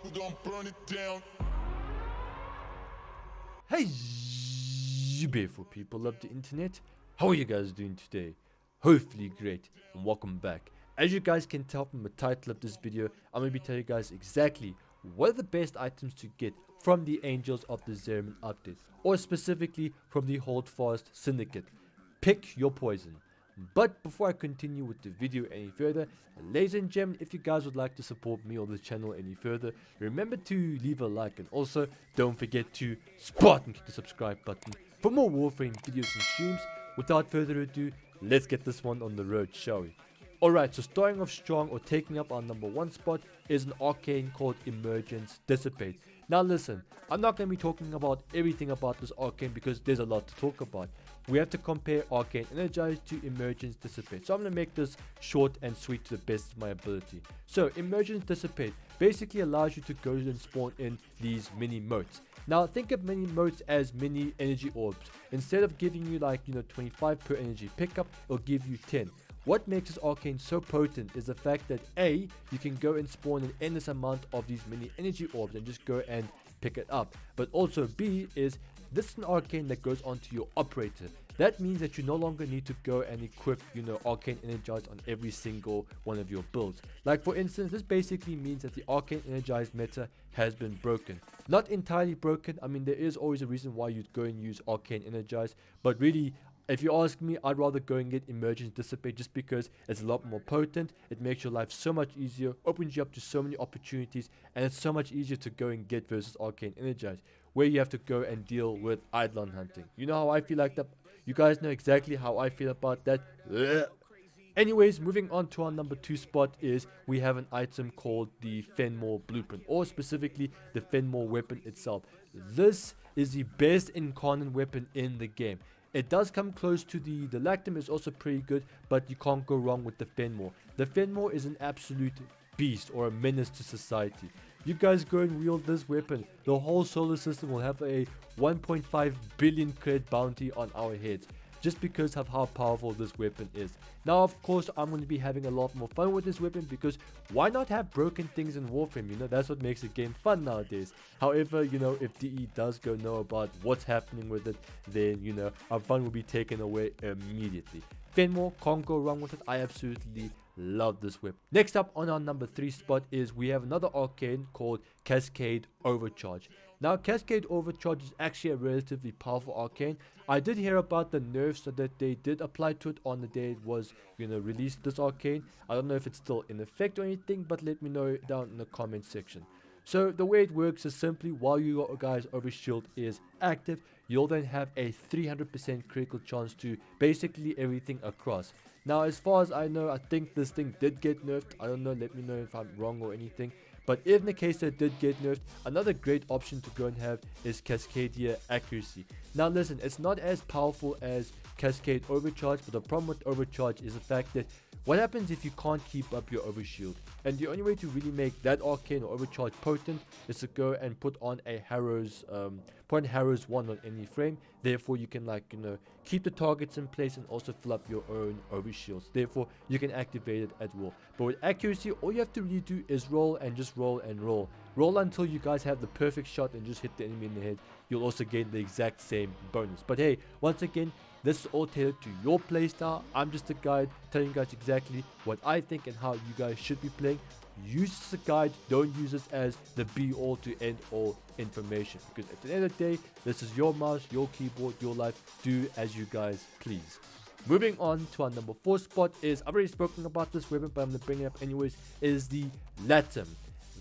We're gonna burn it down. Hey, you beautiful people of the internet. How are you guys doing today? Hopefully great, and welcome back. As you guys can tell from the title of this video, I'm going to be telling you guys exactly what are the best items to get from the Angels of the Zariman update, or specifically from the HoldFast Syndicate. Pick your poison. But before I continue with the video any further, ladies and gentlemen, if you guys would like to support me or the channel any further, remember to leave a like, and also don't forget to Spartan click the subscribe button for more Warframe videos and streams. Without further ado, let's get this one on the road, shall we? Alright, so starting off strong, or taking up our number 1 spot, is an arcane called Emergence Dissipate. Now listen, I'm not going to be talking about everything about this arcane because there's a lot to talk about. We have to compare Arcane Energize to Emergence Dissipate. So I'm going to make this short and sweet to the best of my ability. So Emergence Dissipate basically allows you to go and spawn in these mini motes. Now think of mini motes as mini energy orbs. Instead of giving you 25 per energy pickup, it'll give you 10. What makes this arcane so potent is the fact that A, you can go and spawn an endless amount of these mini energy orbs and just go and pick it up. But also B is, this is an arcane that goes onto your operator. That means that you no longer need to go and equip, Arcane Energize on every single one of your builds. Like for instance, this basically means that the Arcane Energize meta has been broken. Not entirely broken, I mean there is always a reason why you'd go and use Arcane Energize, but really, if you ask me, I'd rather go and get Emergence Dissipate just because it's a lot more potent. It makes your life so much easier, opens you up to so many opportunities, and it's so much easier to go and get versus Arcane Energize, where you have to go and deal with Eidolon hunting. You know how I feel like that? You guys know exactly how I feel about that. Ugh. Anyways, moving on to our number 2 spot is we have an item called the Fenmore Blueprint, or specifically the Fenmore weapon itself. This is the best incarnate weapon in the game. It does come close to the Latim is also pretty good, but you can't go wrong with the Fenmore. The Fenmore is an absolute beast, or a menace to society. You guys go and wield this weapon, the whole solar system will have a 1.5 billion credit bounty on our heads, just because of how powerful this weapon is. Now of course I'm going to be having a lot more fun with this weapon, because why not have broken things in Warframe? That's what makes the game fun nowadays. However, if DE does go know about what's happening with it, then our fun will be taken away immediately. Fenmore, can't go wrong with it. I absolutely love this whip. Next up on our number 3 spot is we have another arcane called Cascade Overcharge. Now Cascade Overcharge is actually a relatively powerful arcane. I did hear about the nerfs that they did apply to it on the day it was released, this arcane. I don't know if it's still in effect or anything, but let me know down in the comment section. So the way it works is simply, while you guys overshield is active, you'll then have a 300% critical chance to basically everything across. Now as far as I know, I think this thing did get nerfed. I don't know, let me know if I'm wrong or anything. But if in the case that it did get nerfed, another great option to go and have is Cascadia Accuracy. Now listen, it's not as powerful as Cascade Overcharge, but the problem with Overcharge is the fact that what happens if you can't keep up your overshield? And the only way to really make that arcane or overcharge potent is to go and put on a Harrow's 1 on any frame. Therefore you can keep the targets in place and also fill up your own overshields. Therefore you can activate it at will. But with accuracy, all you have to really do is roll and just roll and roll. Roll until you guys have the perfect shot and just hit the enemy in the head. You'll also gain the exact same bonus. But hey, once again, this is all tailored to your playstyle. I'm just a guide telling you guys exactly what I think and how you guys should be playing. Use this as a guide, don't use this as the be all to end all information, because at the end of the day, this is your mouse, your keyboard, your life. Do as you guys please. Moving on to our number 4 spot is, I've already spoken about this weapon, but I'm going to bring it up anyways, is the Latim.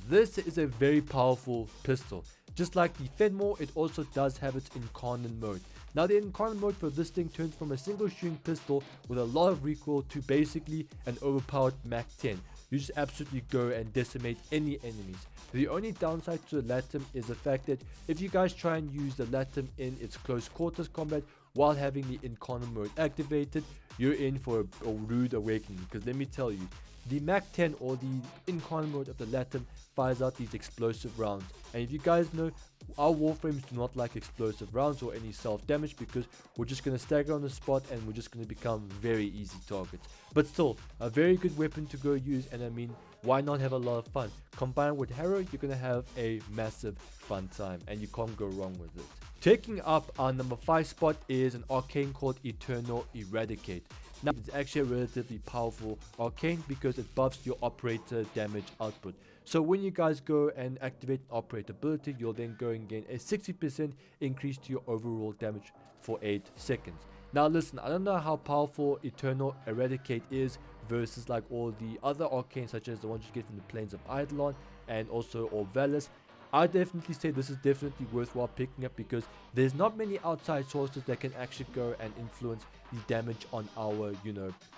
This is a very powerful pistol. Just like the Fenmore, it also does have its incarnate mode. Now the incarnate mode for this thing turns from a single shooting pistol with a lot of recoil to basically an overpowered Mach 10. You just absolutely go and decimate any enemies. The only downside to the Latim is the fact that if you guys try and use the Latim in its close quarters combat while having the incarnate mode activated, you're in for a rude awakening, because let me tell you, the Mach 10 or the incarnate mode of the Latim fires out these explosive rounds, and if you guys know, our Warframes do not like explosive rounds or any self-damage, because we're just going to stagger on the spot and we're just going to become very easy targets. But still, a very good weapon to go use, and I mean, why not have a lot of fun? Combined with Harrow, you're going to have a massive fun time, and you can't go wrong with it. Taking up our number 5 spot is an arcane called Eternal Eradicate. Now, it's actually a relatively powerful arcane because it buffs your operator damage output. So when you guys go and activate an operator ability, you'll then go and gain a 60% increase to your overall damage for 8 seconds. Now listen, I don't know how powerful Eternal Eradicate is versus like all the other arcanes, such as the ones you get from the Plains of Eidolon and also Orvalis. I definitely say this is definitely worthwhile picking up, because there's not many outside sources that can actually go and influence the damage on our,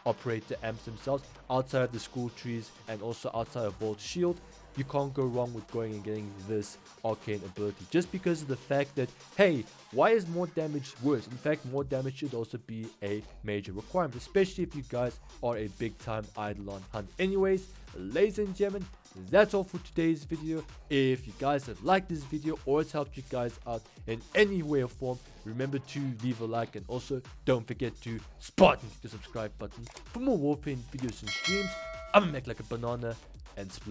operator amps themselves, outside of the school trees and also outside of Vault Shield. You can't go wrong with going and getting this arcane ability, just because of the fact that, hey, why is more damage worse? In fact, more damage should also be a major requirement, especially if you guys are a big time Eidolon hunt. Anyways, ladies and gentlemen, that's all for today's video. If you guys have liked this video or it's helped you guys out in any way or form, remember to leave a like, and also don't forget to hit the subscribe button for more Warframe videos and streams. I'm gonna make like a banana and split.